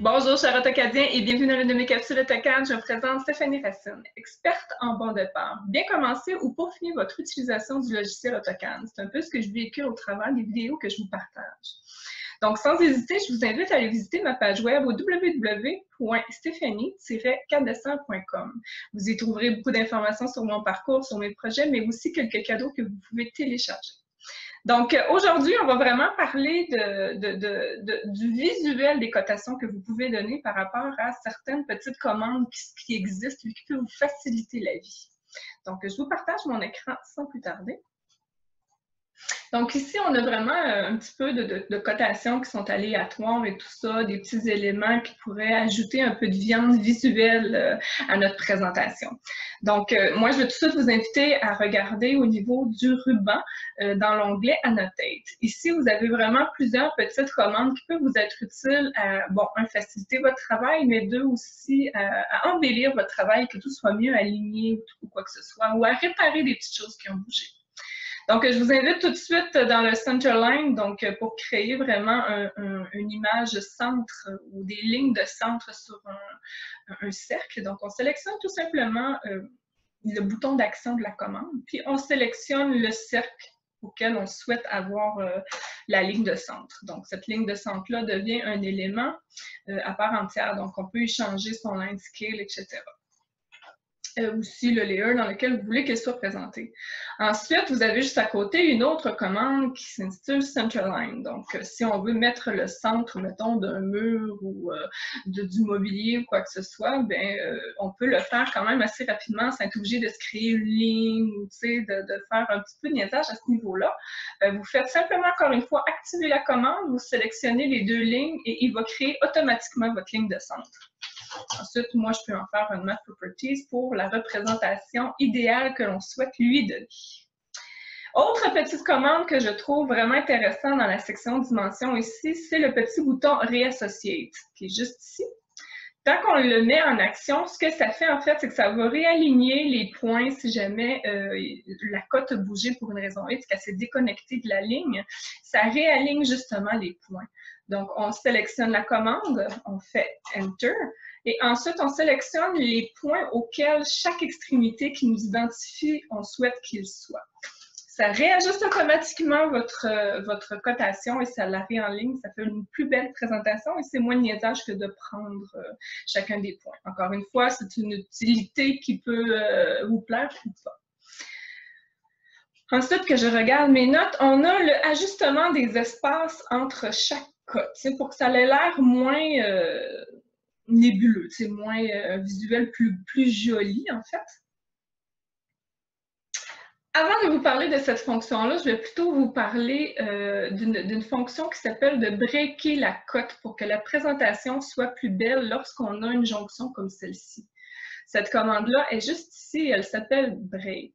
Bonjour, chers autocadiens, et bienvenue dans l'une de mes capsules AutoCAD. Je me présente Stéphanie Racine, experte en bon départ. Bien commencer ou peaufiner votre utilisation du logiciel AutoCAD. C'est un peu ce que je véhicule au travers des vidéos que je vous partage. Donc, sans hésiter, je vous invite à aller visiter ma page web au www.stephanie-cadessin.com. Vous y trouverez beaucoup d'informations sur mon parcours, sur mes projets, mais aussi quelques cadeaux que vous pouvez télécharger. Donc, aujourd'hui, on va vraiment parler du visuel des cotations que vous pouvez donner par rapport à certaines petites commandes qui existent et qui peuvent vous faciliter la vie. Donc, je vous partage mon écran sans plus tarder. Donc ici, on a vraiment un petit peu de cotations qui sont aléatoires et tout ça, des petits éléments qui pourraient ajouter un peu de viande visuelle à notre présentation. Donc, moi, je vais tout de suite vous inviter à regarder au niveau du ruban dans l'onglet Annotate. Ici, vous avez vraiment plusieurs petites commandes qui peuvent vous être utiles à, bon, un, faciliter votre travail, mais deux, aussi à embellir votre travail, que tout soit mieux aligné ou quoi que ce soit, ou à réparer des petites choses qui ont bougé. Donc, je vous invite tout de suite dans le Centerline, donc pour créer vraiment une image centre ou des lignes de centre sur un cercle. Donc, on sélectionne tout simplement le bouton d'action de la commande, puis on sélectionne le cercle auquel on souhaite avoir la ligne de centre. Donc, cette ligne de centre-là devient un élément à part entière. Donc, on peut y changer son line scale, etc. Aussi le layer dans lequel vous voulez qu'elle soit présentée. Ensuite, vous avez juste à côté une autre commande qui s'intitule Centerline. Donc, si on veut mettre le centre, mettons, d'un mur ou du mobilier ou quoi que ce soit, bien, on peut le faire quand même assez rapidement sans être obligé de se créer une ligne ou, tu sais, de faire un petit peu de niaisage à ce niveau-là. Vous faites simplement, encore une fois, activer la commande, vous sélectionnez les deux lignes et il va créer automatiquement votre ligne de centre. Ensuite, moi, je peux en faire un Math Properties pour la représentation idéale que l'on souhaite lui donner. Autre petite commande que je trouve vraiment intéressante dans la section dimension ici, c'est le petit bouton Reassociate, qui est juste ici. Tant qu'on le met en action, ce que ça fait, en fait, c'est que ça va réaligner les points si jamais la cote a bougé pour une raison X, qu'elle s'est déconnectée de la ligne. Ça réaligne justement les points. Donc, on sélectionne la commande, on fait Enter, et ensuite, on sélectionne les points auxquels chaque extrémité qui nous identifie, on souhaite qu'il soit. Ça réajuste automatiquement votre cotation et ça la réenligne. Ça fait une plus belle présentation et c'est moins de niaisage que de prendre chacun des points. Encore une fois, c'est une utilité qui peut vous plaire ou pas. Ensuite, que je regarde mes notes, on a le ajustement des espaces entre chaque cote. C'est pour que ça ait l'air moins nébuleux, c'est moins visuel, plus joli en fait. Avant de vous parler de cette fonction-là, je vais plutôt vous parler d'une fonction qui s'appelle de breaker la cote pour que la présentation soit plus belle lorsqu'on a une jonction comme celle-ci. Cette commande-là est juste ici, elle s'appelle break.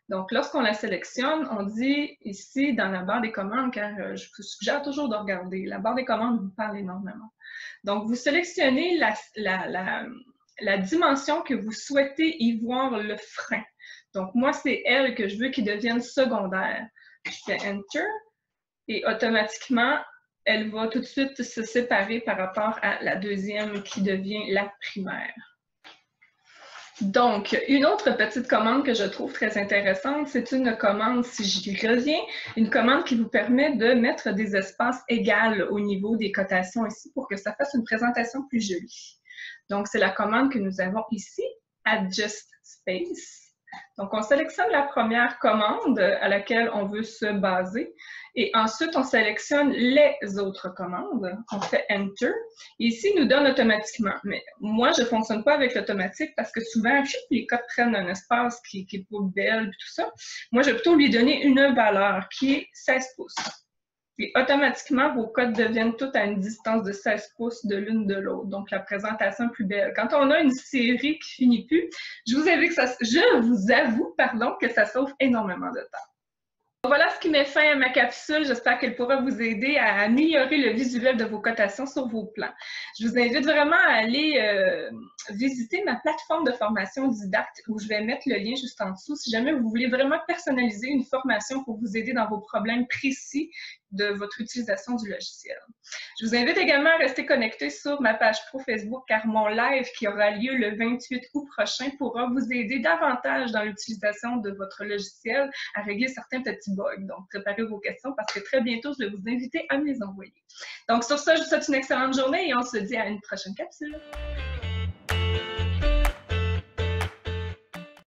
Donc, lorsqu'on la sélectionne, on dit ici dans la barre des commandes, car je vous suggère toujours de regarder, la barre des commandes vous parle énormément. Donc, vous sélectionnez la dimension que vous souhaitez y voir le frein. Donc, moi, c'est elle que je veux qu'il devienne secondaire. Je fais Enter et automatiquement, elle va tout de suite se séparer par rapport à la deuxième qui devient la primaire. Donc, une autre petite commande que je trouve très intéressante, c'est une commande, si j'y reviens, une commande qui vous permet de mettre des espaces égaux au niveau des cotations ici pour que ça fasse une présentation plus jolie. Donc, c'est la commande que nous avons ici, Adjust Space. Donc, on sélectionne la première commande à laquelle on veut se baser et ensuite, on sélectionne les autres commandes. On fait Enter. Et ici, il nous donne automatiquement. Mais moi, je ne fonctionne pas avec l'automatique parce que souvent, les codes prennent un espace qui est pas belle et tout ça. Moi, je vais plutôt lui donner une valeur qui est 16 pouces. Et automatiquement, vos codes deviennent toutes à une distance de 16 pouces de l'une de l'autre. Donc, la présentation est plus belle. Quand on a une série qui finit plus, je vous avoue, que ça sauve énormément de temps. Voilà ce qui met fin à ma capsule. J'espère qu'elle pourra vous aider à améliorer le visuel de vos cotations sur vos plans. Je vous invite vraiment à aller visiter ma plateforme de formation Didacte où je vais mettre le lien juste en dessous. Si jamais vous voulez vraiment personnaliser une formation pour vous aider dans vos problèmes précis de votre utilisation du logiciel. Je vous invite également à rester connecté sur ma page pro Facebook car mon live qui aura lieu le 28 août prochain pourra vous aider davantage dans l'utilisation de votre logiciel à régler certains petits bugs. Donc, préparez vos questions parce que très bientôt, je vais vous inviter à me les envoyer. Donc, sur ça, je vous souhaite une excellente journée et on se dit à une prochaine capsule.